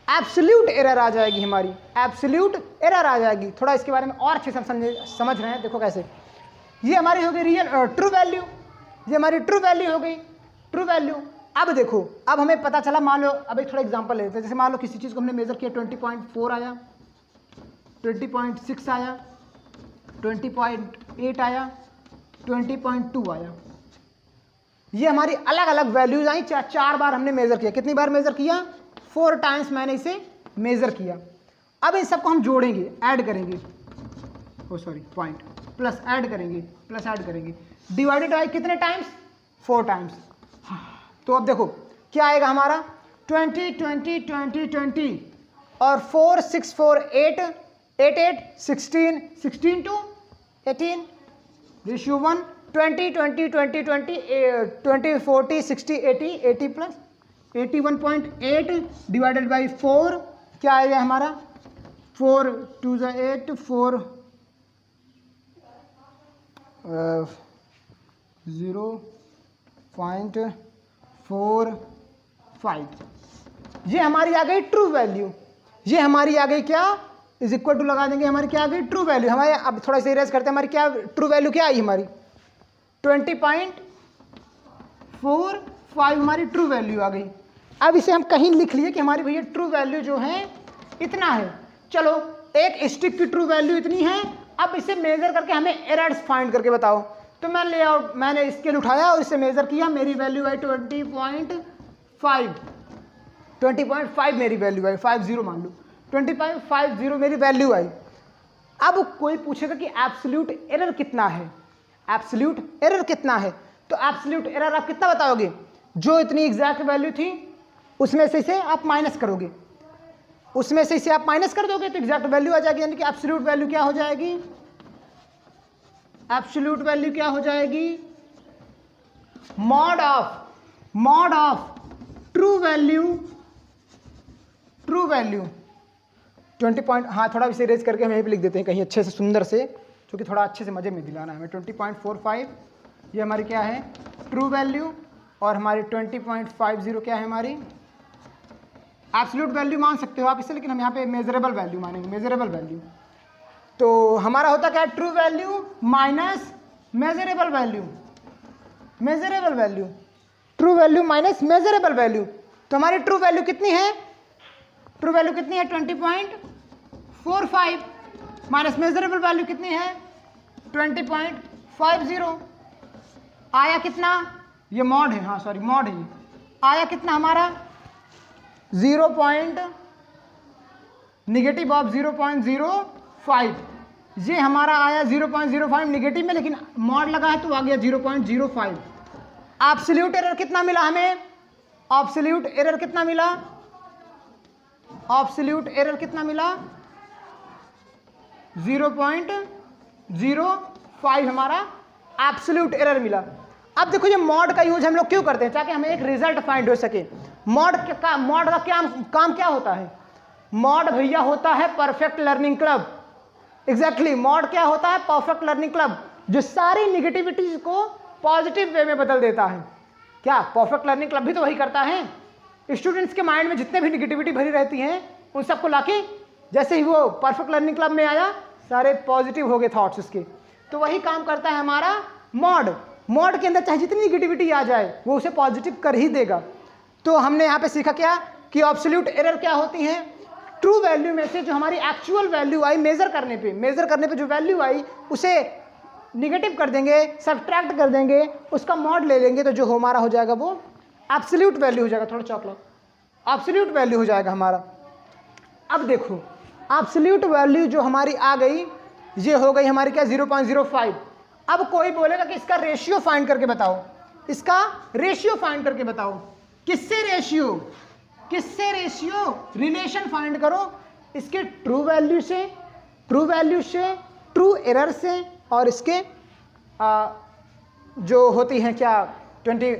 एब्सोल्यूट एरर आ जाएगी हमारी, एब्सोल्यूट एरर आ जाएगी। थोड़ा इसके बारे में और अच्छे से समझ रहे हैं, देखो कैसे। ये हमारी हो गई रियल ट्रू वैल्यू, ये हमारी ट्रू वैल्यू हो गई, ट्रू वैल्यू। अब देखो, अब हमें पता चला, मान लो अब एक थोड़ा एग्जांपल लेते हैं, जैसे मान लो किसी चीज़ को हमने मेजर किया 20.4 आया, 20.6 आया, 20.8 आया, 20.2 आया, ये हमारी अलग अलग वैल्यूज आई। 4 बार हमने मेजर किया, कितनी बार मेजर किया? 4 टाइम्स मैंने इसे मेजर किया। अब इन सबको हम जोड़ेंगे, ऐड करेंगे, पॉइंट प्लस ऐड करेंगे, प्लस ऐड करेंगे, डिवाइडेड बाई कितने टाइम्स? 4 टाइम्स। तो अब देखो क्या आएगा हमारा? 20 20 20 20 और 4 6 4 8 8 8 16 16 to 18 ratio 1 20 20 20 20 20 40 60 80 80 plus 81.8 divided by 4 क्या आएगा हमारा? 4 2 8 4 0.45। ये हमारी आ गई ट्रू वैल्यू, ये हमारी आ गई क्या? इज इक्वल टू लगा देंगे, हमारी क्या आ गई? True value. हमारे अब थोड़ा सा इरेज करते हैं, हमारी क्या ट्रू वैल्यू क्या आई हमारी? 20.45 हमारी ट्रू वैल्यू आ गई। अब इसे हम कहीं लिख लिए कि हमारी भैया ट्रू वैल्यू जो है इतना है। चलो एक स्टिक की ट्रू वैल्यू इतनी है, अब इसे मेजर करके हमें एरर्स फाइंड करके बताओ। तो मैंने स्केल उठाया और इसे मेजर किया, मेरी वैल्यू आई 20.5 मेरी वैल्यू आई, 50 मान लो, 20.50 मेरी वैल्यू आई। अब कोई पूछेगा कि एब्सोल्यूट एरर कितना है, एब्सोल्यूट एरर कितना है? तो एब्सोल्यूट एरर आप कितना बताओगे? जो इतनी एग्जैक्ट वैल्यू थी उसमें से इसे आप माइनस करोगे, उसमें से इसे आप माइनस कर दोगे तो एग्जैक्ट वैल्यू आ जाएगी, यानी कि एब्सोल्यूट वैल्यू क्या हो जाएगी? एब्सोल्यूट वैल्यू क्या हो जाएगी? मॉड ऑफ ट्रू वैल्यू 20 हाँ थोड़ा इसे रेज करके हम यहीं पे लिख देते हैं कहीं अच्छे से सुंदर से, क्योंकि थोड़ा अच्छे से मजे में दिलाना है हमें। 20.45 ये हमारी क्या है? ट्रू वैल्यू, और हमारी 20.50 क्या है हमारी? एब्सोल्यूट वैल्यू मान सकते हो आप इसे, लेकिन हम यहाँ पे मेजरेबल वैल्यू मानेंगे, मेजरेबल वैल्यू। तो हमारा होता क्या है? True value minus measurable value, measurable value, true value minus measurable value. तो हमारी ट्रू वैल्यू कितनी है? ट्रू वैल्यू कितनी है? 20.45 माइनस मेजरेबल वैल्यू कितनी है? 20.50। आया कितना? ये मॉड है, हाँ सॉरी मॉड है, आया कितना हमारा नेगेटिव ऑफ 0.05, ये हमारा आया 0.05 नेगेटिव में, लेकिन मॉड लगा है तो आ गया 0.05। एब्सोल्यूट एरर कितना मिला हमें? एब्सोल्यूट एरर कितना मिला? एब्सोल्यूट एरर कितना मिला? 0.05 हमारा एब्सोल्यूट एरर मिला। अब देखो ये मॉड का यूज हम लोग क्यों करते हैं? ताकि हमें एक रिजल्ट फाइंड हो सके। मॉड का काम क्या होता है? मॉड भैया होता है perfect learning club. Exactly mod क्या होता है? परफेक्ट लर्निंग क्लब, जो सारी निगेटिविटीज को पॉजिटिव वे में बदल देता है। क्या परफेक्ट लर्निंग क्लब भी तो वही करता है? स्टूडेंट्स के माइंड में जितने भी निगेटिविटी भरी रहती हैं उन सबको लाके, जैसे ही वो परफेक्ट लर्निंग क्लब में आया सारे पॉजिटिव हो गए थॉट्स उसके। तो वही काम करता है हमारा मॉड। मॉड के अंदर चाहे जितनी निगेटिविटी आ जाए वो उसे पॉजिटिव कर ही देगा। तो हमने यहाँ पे सीखा क्या कि एब्सोल्यूट एरर क्या होती है? ट्रू वैल्यू में से जो हमारी एक्चुअल वैल्यू आई मेजर करने पे जो वैल्यू आई उसे निगेटिव कर देंगे, सब्ट्रैक्ट कर देंगे, उसका मॉड ले लेंगे, तो जो हमारा हो जाएगा वो एब्सोल्यूट वैल्यू हो जाएगा। थोड़ा चॉकलेट एब्सोल्यूट वैल्यू हो जाएगा हमारा। अब देखो एब्सोल्यूट वैल्यू जो हमारी आ गई ये हो गई हमारी क्या? 0.05। अब कोई बोलेगा कि इसका रेशियो फाइंड करके बताओ, इसका रेशियो फाइंड करके बताओ। किससे रेशियो? रिलेशन फाइंड करो इसके ट्रू वैल्यू से, ट्रू एरर से, और इसके जो होती हैं क्या 20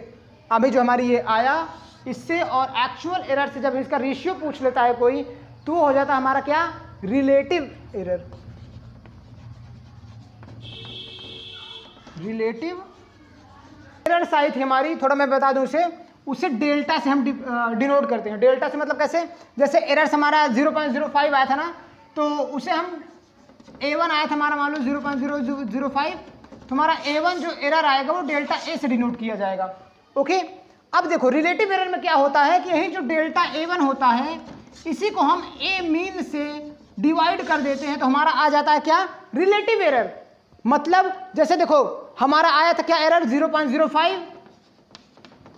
अभी जो हमारी ये आया इससे, और एक्चुअल एरर से जब इसका रेशियो पूछ लेता है कोई तो हो जाता है हमारा क्या? Relative error. रिलेटिव एरर आई थी हमारी, थोड़ा मैं बता दूं उसे डेल्टा से हम डिनोट करते हैं। डेल्टा से मतलब कैसे? जैसे एरर्स हमारा 0.05 आया था ना, तो उसे हम A1 आया था हमारा मान लो 0.005, तो हमारा A1 जो एरर आएगा वो डेल्टा A से डिनोट किया जाएगा। ओके, अब देखो रिलेटिव एरर में क्या होता है कि यही जो डेल्टा A1 होता है इसी को हम A मीन से डिवाइड कर देते हैं, तो हमारा आ जाता है क्या? Relative error. मतलब जैसे देखो हमारा आया था क्या एरर? 0.05,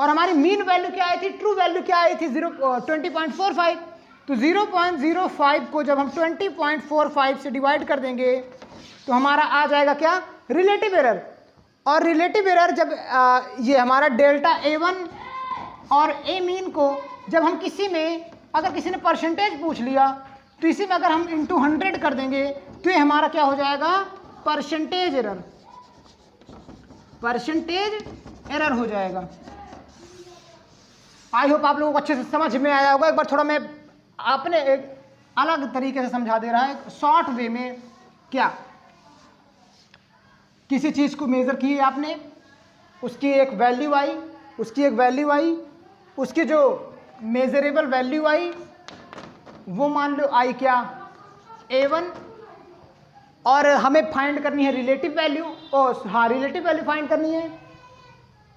और हमारी मीन वैल्यू क्या आई थी? ट्रू वैल्यू क्या आई थी? 20.45। तो 0.05 को जब हम 20.45 से डिवाइड कर देंगे तो हमारा आ जाएगा क्या? Relative error. और रिलेटिव एरर जब ये हमारा डेल्टा A1 और A मीन को जब हम अगर किसी ने परसेंटेज पूछ लिया तो इसी में अगर हम इंटू 100 कर देंगे तो ये हमारा क्या हो जाएगा? परसेंटेज एरर हो जाएगा। आई होप आप लोगों को अच्छे से समझ में आया होगा। एक बार थोड़ा मैं आपने एक अलग तरीके से समझा दे रहा है, शॉर्ट वे में। क्या किसी चीज़ को मेज़र किए आपने, उसकी एक वैल्यू आई, उसकी जो मेजरेबल वैल्यू आई वो मान लो आई क्या? A1, और हमें फाइंड करनी है रिलेटिव वैल्यू। हाँ, रिलेटिव वैल्यू फाइंड करनी है,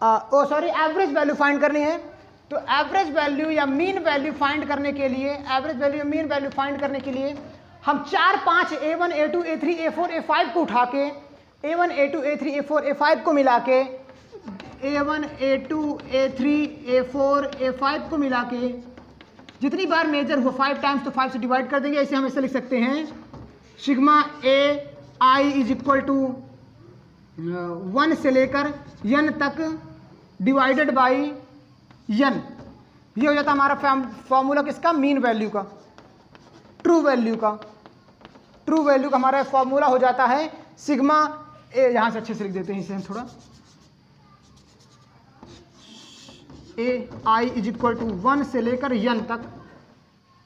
एवरेज वैल्यू फाइंड करनी है। तो एवरेज वैल्यू या मीन वैल्यू फाइंड करने के लिए हम 4-5 A1, A2, A3, A4, A5 को उठा के A1, A2, A3, A4, A5 को मिला के A1, A2, A3, A4, A5 को मिला के जितनी बार मेजर हुआ 5 टाइम्स तो 5 से डिवाइड कर देंगे। ऐसे हम ऐसे लिख सकते हैं sigma a i is equal to 1 से लेकर n तक डिवाइडेड बाई n। ये हो जाता हमारा फॉर्मूला किसका? मीन वैल्यू का, ट्रू वैल्यू का हमारा फॉर्मूला हो जाता है सिग्मा ए। यहां से अच्छे से लिख देते हैं इसे हम थोड़ा, ए आई इज इक्वल टू 1 से लेकर n तक।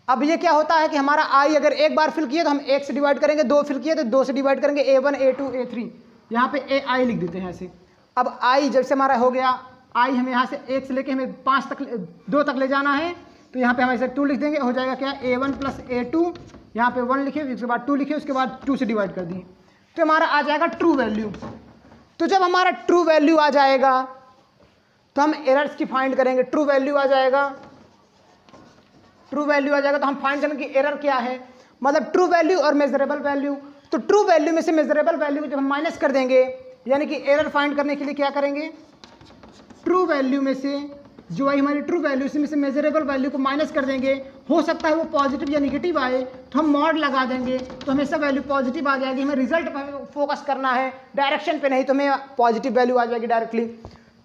अब ये क्या होता है कि हमारा आई अगर एक बार फिल किया तो हम 1 से डिवाइड करेंगे, 2 फिल किए तो 2 से डिवाइड करेंगे, A1, A2, A3, यहाँ पे ए आई लिख देते हैं ऐसे। अब आई जब से हमारा हो गया, आई हमें यहाँ से 1 से लेके हमें 2 तक ले जाना है, तो यहाँ पे हम ऐसे 2 लिख देंगे, हो जाएगा क्या? A1 प्लस A2, यहाँ पे 1 लिखे, उसके बाद 2 लिखे, उसके बाद 2 से डिवाइड कर दिए, तो हमारा आ जाएगा ट्रू वैल्यू। तो जब हमारा ट्रू वैल्यू आ जाएगा तो हम एरर्स की फाइंड करेंगे। ट्रू वैल्यू आ जाएगा तो हम फाइंड करेंगे कि एरर क्या है, मतलब ट्रू वैल्यू और मेजरेबल वैल्यू। तो ट्रू वैल्यू में से मेजरेबल वैल्यू जब हम माइनस कर देंगे, यानी कि एरर फाइंड करने के लिए क्या करेंगे? ट्रू वैल्यू में से जो आई हमारी ट्रू वैल्यू, इसमें से मेजरेबल वैल्यू को माइनस कर देंगे, हो सकता है वो पॉजिटिव या निगेटिव आए, तो हम मॉड लगा देंगे तो हमेशा वैल्यू पॉजिटिव आ जाएगी। हमें रिजल्ट पर फोकस करना है, डायरेक्शन पे नहीं, तो हमें पॉजिटिव वैल्यू आ जाएगी डायरेक्टली।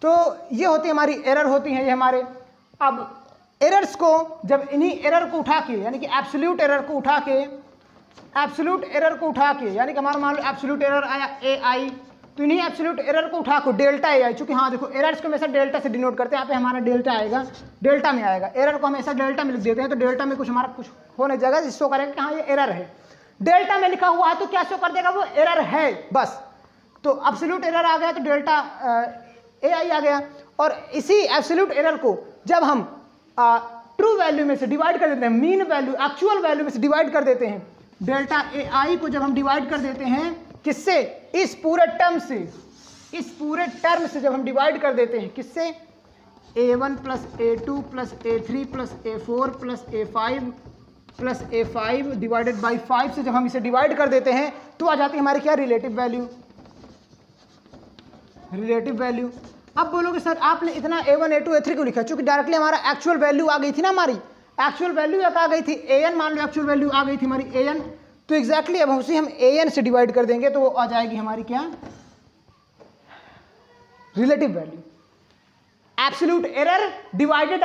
तो ये होती हमारी एरर होती हैं ये हमारे। अब एरर्स को जब इन्हीं एरर को उठा के, यानी कि एब्सोल्यूट एरर को उठा के, एब्सोल्यूट एरर को उठा के, यानी कि हमारा मान लो एब्सोल्यूट एरर आया ए आई, तो इन्हीं एब्सोल्यूट एरर को उठा को डेल्टा ए आई, चूंकि हाँ देखो एरर्स को हमेशा डेल्टा से डिनोट करते हैं, यहाँ पे हमारा डेल्टा आएगा, डेल्टा में आएगा, एरर को हमेशा डेल्टा में लिख देते हैं, तो डेल्टा में कुछ हमारा कुछ हो नहीं जाएगा जिससे शो करेंगे कि हाँ ये एरर है। डेल्टा में लिखा हुआ है तो क्या शो कर देगा, वो एरर है बस। तो एब्सोल्यूट एरर आ गया तो डेल्टा ए आई आ गया। और इसी एब्सोल्यूट एरर को जब हम ट्रू वैल्यू में से डिवाइड कर देते हैं, मीन वैल्यू एक्चुअल वैल्यू में से डिवाइड कर देते हैं, डेल्टा ए आई को जब हम डिवाइड कर देते हैं किससे, इस पूरे टर्म से, इस पूरे टर्म से जब हम डिवाइड कर देते हैं किससे, a1 plus a2 plus a3 plus a4 plus a5 plus a5 divided by 5 से जब हम इसे डिवाइड कर देते हैं तो आ जाती है हमारी क्या, रिलेटिव वैल्यू, रिलेटिव वैल्यू। अब बोलोगे सर आपने इतना a1 a2 a3 क्यों लिखा, चूंकि डायरेक्टली हमारा एक्चुअल वैल्यू आ गई थी ना, हमारी एक्चुअल वैल्यू आ गई थी an, मान लो एक्चुअल वैल्यू आ गई थी हमारी an, तो एग्जैक्टली अब उसे हम an से डिवाइड कर देंगे तो वो आ जाएगी हमारी क्या, relative value. Absolute error divided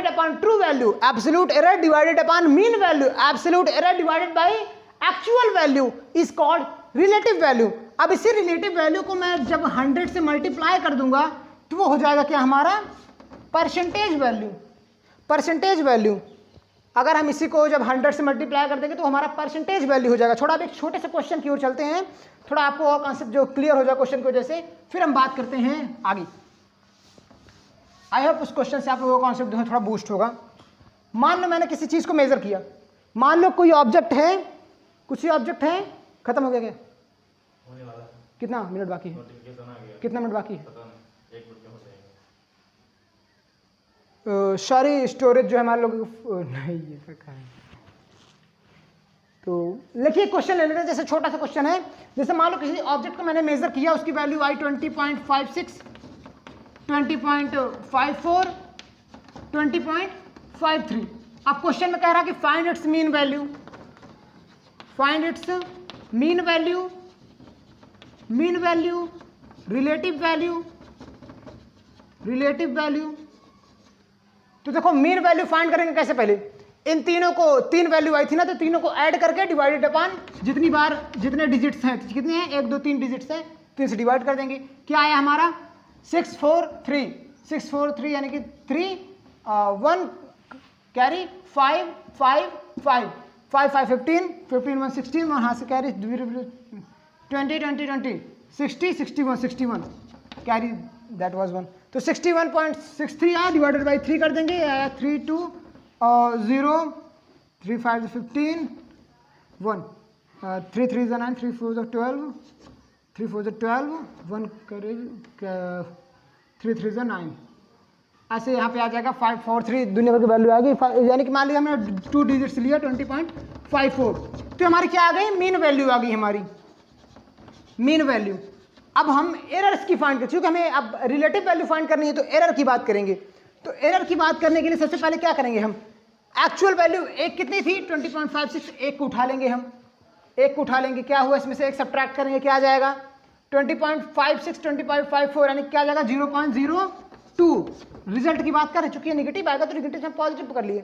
upon true value, absolute error divided upon mean value, absolute error divided by actual value is called relative value. अब इसी रिलेटिव वैल्यू को मैं जब 100 से मल्टीप्लाई कर दूंगा तो वो हो जाएगा क्या, हमारा परसेंटेज वैल्यू, परसेंटेज वैल्यू। अगर हम इसी को जब 100 से मल्टीप्लाई कर देंगे तो हमारा परसेंटेज वैल्यू हो जाएगा। थोड़ा अब एक छोटे से क्वेश्चन की ओर चलते हैं, थोड़ा आपको और कॉन्सेप्ट जो क्लियर हो जाए क्वेश्चन की वजह से, फिर हम बात करते हैं आगे। आई होप उस क्वेश्चन से आप लोगों का कॉन्सेप्ट जो है थोड़ा बूस्ट होगा। मान लो मैंने किसी चीज़ को मेजर किया, मान लो कोई ऑब्जेक्ट है, कुछ ही ऑब्जेक्ट है, खत्म हो गया क्या, कितना मिनट बाकी है, कितना मिनट बाकी है, सॉरी स्टोरेज जो है हमारे लोगों को नहीं ये रखा है। तो लिखिए क्वेश्चन ले लेते हैं, जैसे छोटा सा क्वेश्चन है, जैसे मान लो किसी ऑब्जेक्ट को मैंने मेजर किया, उसकी वैल्यू आई 20.56, 20.54, 20.53। अब क्वेश्चन में कह रहा है कि find its mean value, find its mean value, mean value, relative value, relative value. तो देखो मीन वैल्यू फाइंड करेंगे कैसे, पहले इन तीनों को, तीन वैल्यू आई थी ना, तो तीनों को ऐड करके डिवाइडेड अपॉन जितनी बार जितने डिजिट्स हैं, कितने हैं, 1 2 3 डिजिट्स हैं, तो इसे डिवाइड कर देंगे। क्या आया हमारा 643, 643 यानी कि 3 1 कैरी 5 5 5 5 5 15 15 1 16 1 हाथ से कैरी 20 20 20 60 61 61 कैरी दैट वाज 1, तो 61.63 आया, डिवाइडेड बाई 3 कर देंगे, आया 3 2 0 3 5 15 1 3 3 9 3 4 12 3 4 12 1 करे 3 3 9, ऐसे यहाँ पे आ जाएगा 543 दुनिया भर की वैल्यू आ गई, यानी कि मान लीजिए हमने 2 डिजिट्स लिया 20.54, तो हमारी क्या आ गई, मीन वैल्यू आ गई हमारी, मीन वैल्यू। अब हम एरर्स की फाइंड कर, क्योंकि हमें अब रिलेटिव वैल्यू फाइंड करनी है तो एरर की बात करेंगे। तो एरर की बात करने के लिए सबसे पहले क्या करेंगे, हम एक्चुअल वैल्यू एक कितनी थी 20.56, एक को उठा लेंगे, हम एक को उठा लेंगे, क्या हुआ इसमें से एक सब्ट्रैक्ट करेंगे, क्या आ जाएगा 20.56 20.54 यानी क्या आ जाएगा 0.02। रिजल्ट की बात करें, चूंकि नेगेटिव आएगा तो नेगेटिव से पॉजिटिव कर लिए,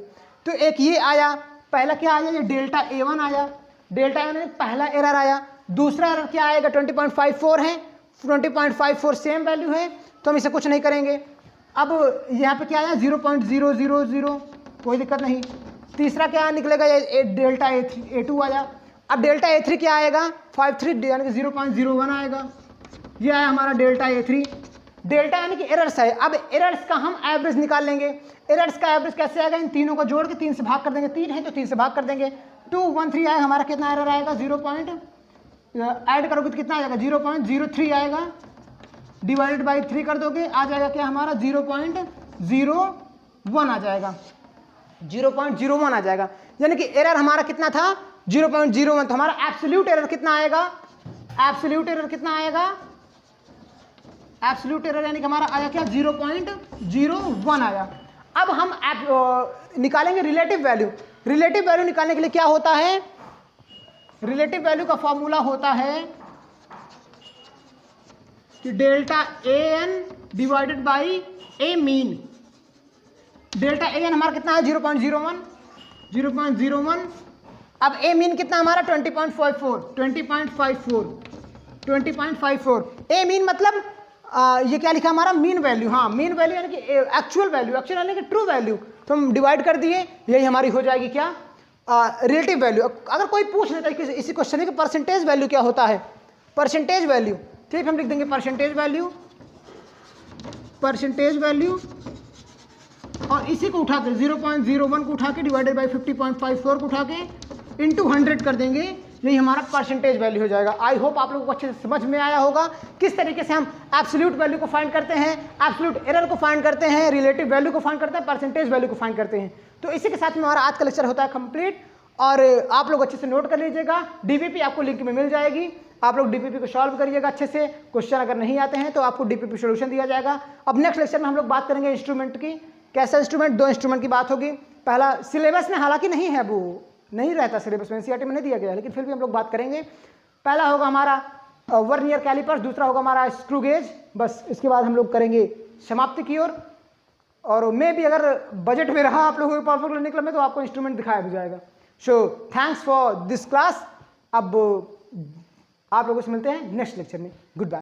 तो एक ये आया, पहला क्या आया, ये डेल्टा A1 आया, डेल्टा A1 पहला एरर आया। दूसरा एरर क्या आएगा 20.54 है, 20.54 सेम वैल्यू है, तो हम इसे कुछ नहीं करेंगे। अब यहाँ पे क्या आया 0.000, कोई दिक्कत नहीं। तीसरा क्या निकलेगा, ये डेल्टा A2 आया। अब डेल्टा A3 क्या आएगा 53 यानी कि 0.01 आएगा, ये आया हमारा डेल्टा A3। डेल्टा यानी कि एरर्स है। अब एरर्स का हम एवरेज निकाल लेंगे। एरर्स का एवरेज कैसे आएगा, इन तीनों को जोड़ के 3 से भाग कर देंगे, 3 है तो 3 से भाग कर देंगे, 213 आएगा हमारा। कितना एरर आएगा 0. ऐड करोगे तो कितना आएगा 0.03 आएगा, डिवाइडेड बाई 3 कर दोगे आ जाएगा क्या हमारा 0.01 आ जाएगा, 0.01 आ जाएगा। यानी कि एरर हमारा कितना था 0.01, तो हमारा एब्सोल्यूट एरर कितना आएगा, एब्सोल्यूट एरर कितना आएगा एब्सोल्यूट एरर यानी कि हमारा आया क्या 0.01 आया। अब हम निकालेंगे रिलेटिव वैल्यू। रिलेटिव वैल्यू निकालने के लिए क्या होता है, रिलेटिव वैल्यू का फॉर्मूला होता है कि delta a n divided by a mean. Delta a n हमारा कितना है 0.01। अब ए मीन कितना हमारा 20.54। ए मीन मतलब ये क्या लिखा हमारा मीन वैल्यू, हाँ मीन वैल्यू यानी कि एक्चुअल वैल्यू, एक्चुअल यानी कि ट्रू वैल्यू। तो हम डिवाइड कर दिए, यही हमारी हो जाएगी क्या रिलेटिव वैल्यू। अगर कोई पूछ लेता है कि इसी क्वेश्चन की परसेंटेज वैल्यू क्या होता है, परसेंटेज वैल्यू, ठीक हम लिख देंगे परसेंटेज वैल्यू और इसी को उठा के 0.01 को उठा के डिवाइडेड बाई 50.54 को उठा के इंटू 100 कर देंगे, यही हमारा परसेंटेज वैल्यू हो जाएगा। आई होप आप लोगों को अच्छे से समझ में आया होगा किस तरीके से हम एब्सोल्यूट वैल्यू को फाइंड करते हैं, एब्सोल्यूट एरर को फाइंड करते हैं, रिलेटिव वैल्यू को फाइंड करते हैं, परसेंटेज वैल्यू को फाइंड करते हैं। तो इसी के साथ में हमारा आज का लेक्चर होता है कंप्लीट। और आप लोग अच्छे से नोट कर लीजिएगा, डीपीपी आपको लिंक में मिल जाएगी, आप लोग डीपीपी को सॉल्व करिएगा अच्छे से। क्वेश्चन अगर नहीं आते हैं तो आपको डीपीपी सोल्यूशन दिया जाएगा। अब नेक्स्ट लेक्चर में हम लोग बात करेंगे इंस्ट्रूमेंट की। कैसा इंस्ट्रूमेंट, 2 इंस्ट्रूमेंट की बात होगी। पहला सिलेबस में हालांकि नहीं है, वो नहीं रहता सिलेबस में, एनसीईआरटी में नहीं दिया गया, लेकिन फिर भी हम लोग बात करेंगे। पहला होगा हमारा वर्नियर कैलिपर्स, दूसरा होगा हमारा स्क्रू गेज। बस इसके बाद हम लोग करेंगे समाप्ति की ओर। और मैं भी अगर बजट में रहा आप लोगों के परफेक्ट लर्निंग क्लब में तो आपको इंस्ट्रूमेंट दिखाया भी जाएगा। So thanks for this class. अब आप लोगों से मिलते हैं नेक्स्ट लेक्चर में। Good bye.